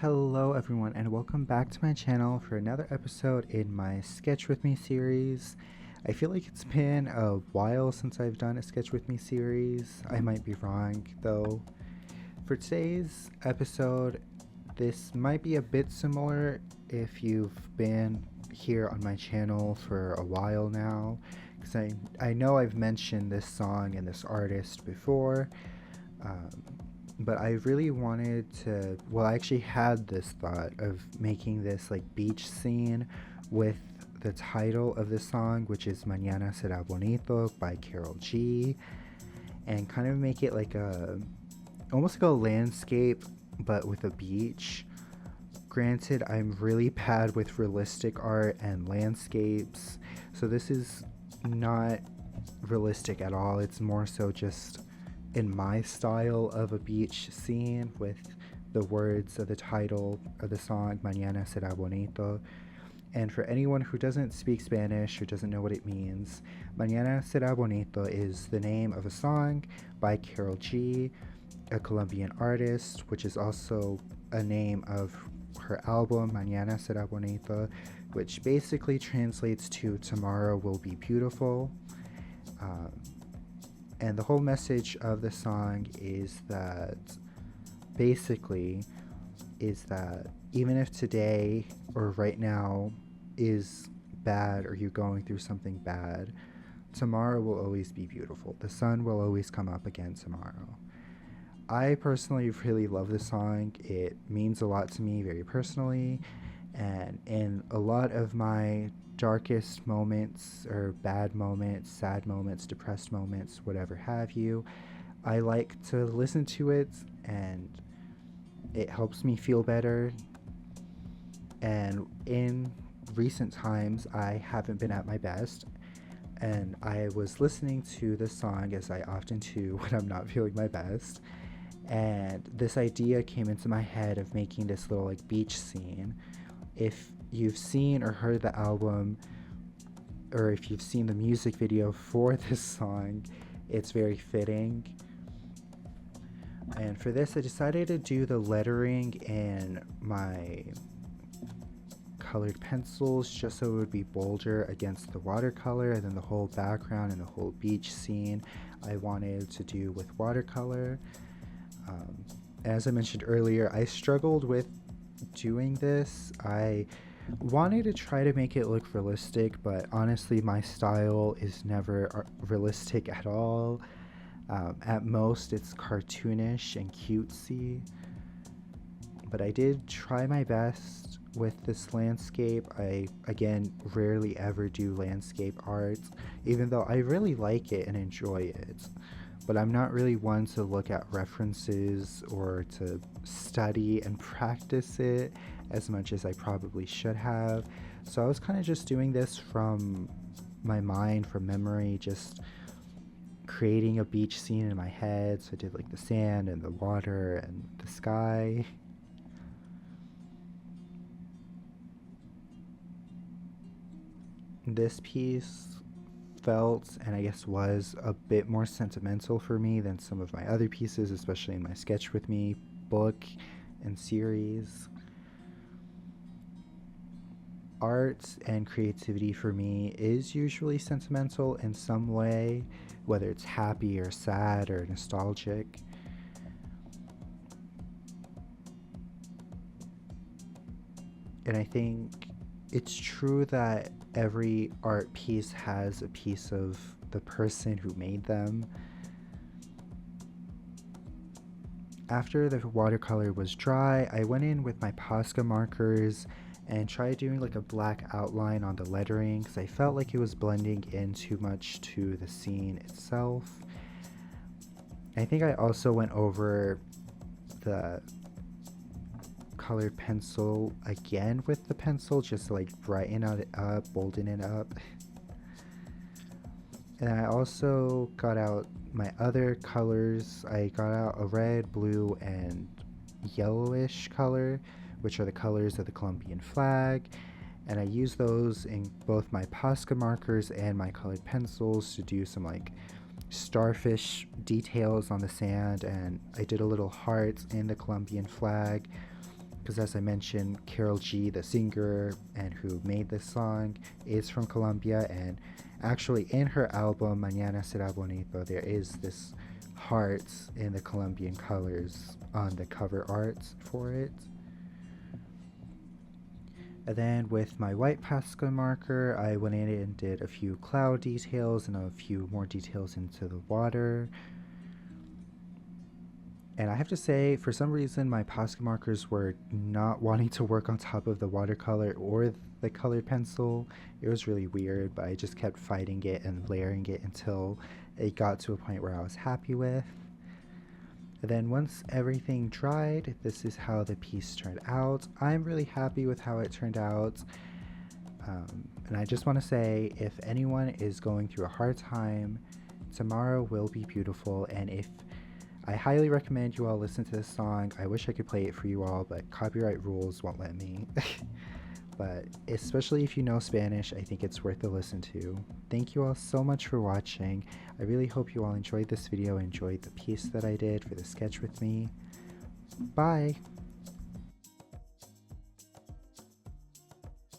Hello everyone and welcome back to my channel for another episode in my Sketch With Me series. I feel like it's been a while since I've done a Sketch With Me series. I might be wrong though. For today's episode, this might be a bit similar if you've been here on my channel for a while now, because I know I've mentioned this song and this artist before. But I really wanted to, well, I actually had this thought of making this like beach scene with the title of the song, which is Mañana Será Bonito by Carol G, and kind of make it like almost like a landscape but with a beach. Granted, I'm really bad with realistic art and landscapes, so this is not realistic at all. It's more so just in my style of a beach scene with the words of the title of the song, Mañana Será Bonito. And for anyone who doesn't speak Spanish or doesn't know what it means, Mañana Será Bonito is the name of a song by Carol G, a Colombian artist, which is also a name of her album, Mañana Será Bonito, which basically translates to Tomorrow Will Be Beautiful. And the whole message of the song is that even if today or right now is bad or you're going through something bad, tomorrow will always be beautiful. The sun will always come up again tomorrow. I personally really love this song. It means a lot to me very personally, and in a lot of my darkest moments or bad moments, sad moments, depressed moments, whatever have you, I like to listen to it and it helps me feel better. And in recent times, I haven't been at my best, and I was listening to this song, as I often do when I'm not feeling my best, and this idea came into my head of making this little like beach scene. If you've seen or heard the album, or if you've seen the music video for this song, it's very fitting. And for this, I decided to do the lettering in my colored pencils just so it would be bolder against the watercolor, and then the whole background and the whole beach scene I wanted to do with watercolor. As I mentioned earlier, I struggled with doing this. I wanted to try to make it look realistic, but honestly my style is never realistic at all. At most it's cartoonish and cutesy, but I did try my best with this landscape. I again rarely ever do landscape art, even though I really like it and enjoy it, but I'm not really one to look at references or to study and practice it as much as I probably should have. So I was kind of just doing this from my mind, from memory, just creating a beach scene in my head. So I did like the sand and the water and the sky. This piece felt, and I guess was, a bit more sentimental for me than some of my other pieces, especially in my Sketch With Me book and series. Art and creativity for me is usually sentimental in some way, whether it's happy or sad or nostalgic. And I think it's true that every art piece has a piece of the person who made them. After the watercolor was dry, I went in with my Posca markers and tried doing like a black outline on the lettering because I felt like it was blending in too much to the scene itself. I think I also went over the colored pencil again with the pencil just to like brighten it up, bolden it up. And I also got out my other colors. I got out a red, blue, and yellowish color, which are the colors of the Colombian flag, and I used those in both my Posca markers and my colored pencils to do some like starfish details on the sand, and I did a little heart in the Colombian flag because as I mentioned, Carol G, the singer and who made this song, is from Colombia, and actually in her album Mañana Será Bonito there is this heart in the Colombian colors on the cover art for it. And then with my white Posca marker, I went in and did a few cloud details and a few more details into the water. And I have to say, for some reason, my Posca markers were not wanting to work on top of the watercolor or the colored pencil. It was really weird, but I just kept fighting it and layering it until it got to a point where I was happy with. And then once everything dried, this is how the piece turned out. I'm really happy with how it turned out. And I just want to say, if anyone is going through a hard time, tomorrow will be beautiful. And if I highly recommend you all listen to this song. I wish I could play it for you all, but copyright rules won't let me. But especially if you know Spanish, I think it's worth a listen to. Thank you all so much for watching. I really hope you all enjoyed this video, enjoyed the piece that I did for the sketch with me. Bye!